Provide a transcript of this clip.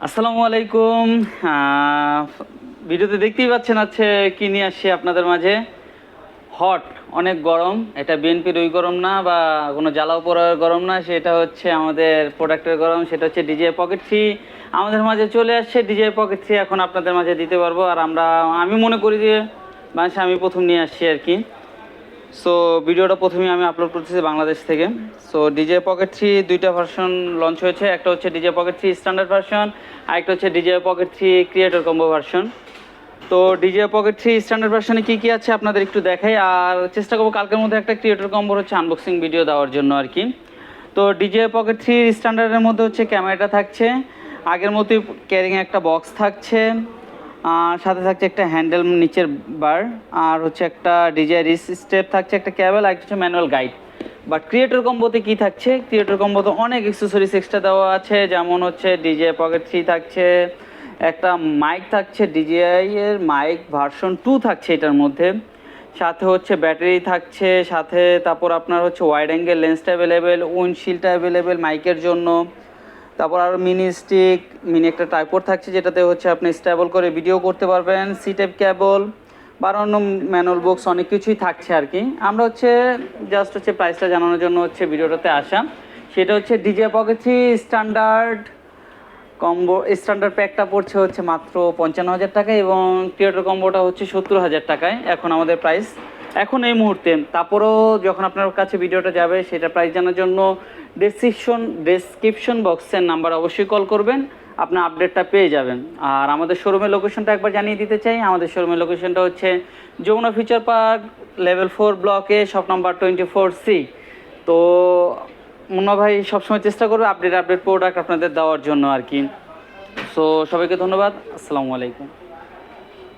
আসসালামু আলাইকুম। ভিডিওতে দেখতেই পাচ্ছেন আছে কি নিয়ে আসছি আপনাদের মাঝে। হট, অনেক গরম। এটা বিএনপির ওই গরম না বা কোনো জ্বালাও পোড়ার গরম না, সেটা হচ্ছে আমাদের প্রোডাক্টের গরম। সেটা হচ্ছে ডিজে পকেট থ্রি আমাদের মাঝে চলে আসছে। ডিজে পকেট থ্রি এখন আপনাদের মাঝে দিতে পারবো। আর আমি মনে করি যে বাংলাদেশে আমি প্রথম নিয়ে আসছি আর কি। সো ভিডিওটা প্রথমেই আমি আপলোড করতেছি বাংলাদেশ থেকে। সো ডিজে পকেট থ্রি দুইটা ভার্সন লঞ্চ হয়েছে। একটা হচ্ছে DJ pocket three standard version, আরেকটা হচ্ছে DJ pocket three creator combo version. তো ডিজে পকেট থ্রি স্ট্যান্ডার্ড ভার্সনে কী কী আছে আপনাদের একটু দেখাই, আর চেষ্টা করবো কালকের মধ্যে একটা ক্রিয়েটর কম্বোর হচ্ছে আনবক্সিং ভিডিও দেওয়ার জন্য আর কি। তো ডিজে পকেট থ্রি স্ট্যান্ডার্ডের মধ্যে হচ্ছে ক্যামেরাটা থাকছে আগের মতোই, ক্যারিং একটা বক্স থাকছে, আর সাথে থাকছে একটা হ্যান্ডেল নিচের বার, আর হচ্ছে একটা ডিজে রিস স্টেপ থাকছে, একটা ক্যাবেল, আর হচ্ছে ম্যানুয়াল গাইড। বাট ক্রিয়েটর কম্বোতে কি থাকছে, ক্রিয়েটর কম্বোতে অনেক অ্যাক্সেসরিজ এক্সট্রা দেওয়া আছে। যেমন হচ্ছে ডিজে পকেট থ্রি থাকছে, একটা মাইক থাকছে, ডিজিআই এর মাইক ভার্সন 2 থাকছে এটার মধ্যে, সাথে হচ্ছে ব্যাটারি থাকছে, সাথে তারপর আপনার হচ্ছে ওয়াইড অ্যাঙ্গেল লেন্সটা অ্যাভেলেবেল, উইন্ডশিল্ডটা অ্যাভেলেবেল মাইকের জন্য। তারপর আরও মিনি স্টিক, মিনি একটা ট্রাইপড থাকছে যেটাতে হচ্ছে আপনি স্টেবল করে ভিডিও করতে পারবেন, সি টাইপ কেবল বা অন্য ম্যানুয়াল বক্স অনেক কিছুই থাকছে আর কি। আমরা হচ্ছে জাস্ট হচ্ছে প্রাইসটা জানানোর জন্য হচ্ছে ভিডিওটাতে আসা। সেটা হচ্ছে DJ pocket three standard combo standard প্যাকটা পড়ছে হচ্ছে মাত্র 55,000 টাকায়, এবং ক্রিয়েটর কম্বোটা হচ্ছে 70,000 টাকায় এখন আমাদের প্রাইস এখন এই মুহূর্তে। তারপরেও যখন আপনার কাছে ভিডিওটা যাবে সেটা প্রাইস জানার জন্য ডেসক্রিপশন বক্সের নাম্বার অবশ্যই কল করবেন, আপনার আপডেটটা পেয়ে যাবেন। আর আমাদের শোরুমের লোকেশনটা একবার জানিয়ে দিতে চাই। আমাদের শোরুমের লোকেশনটা হচ্ছে যমুনা ফিউচার পার্ক লেভেল 4 ব্লকে শপ নাম্বার 24C। তো মুন্না ভাই সবসময় চেষ্টা করবে আপডেট প্রোডাক্ট আপনাদের দেওয়ার জন্য আর কি। সো সবাইকে ধন্যবাদ। আসসালামু আলাইকুম।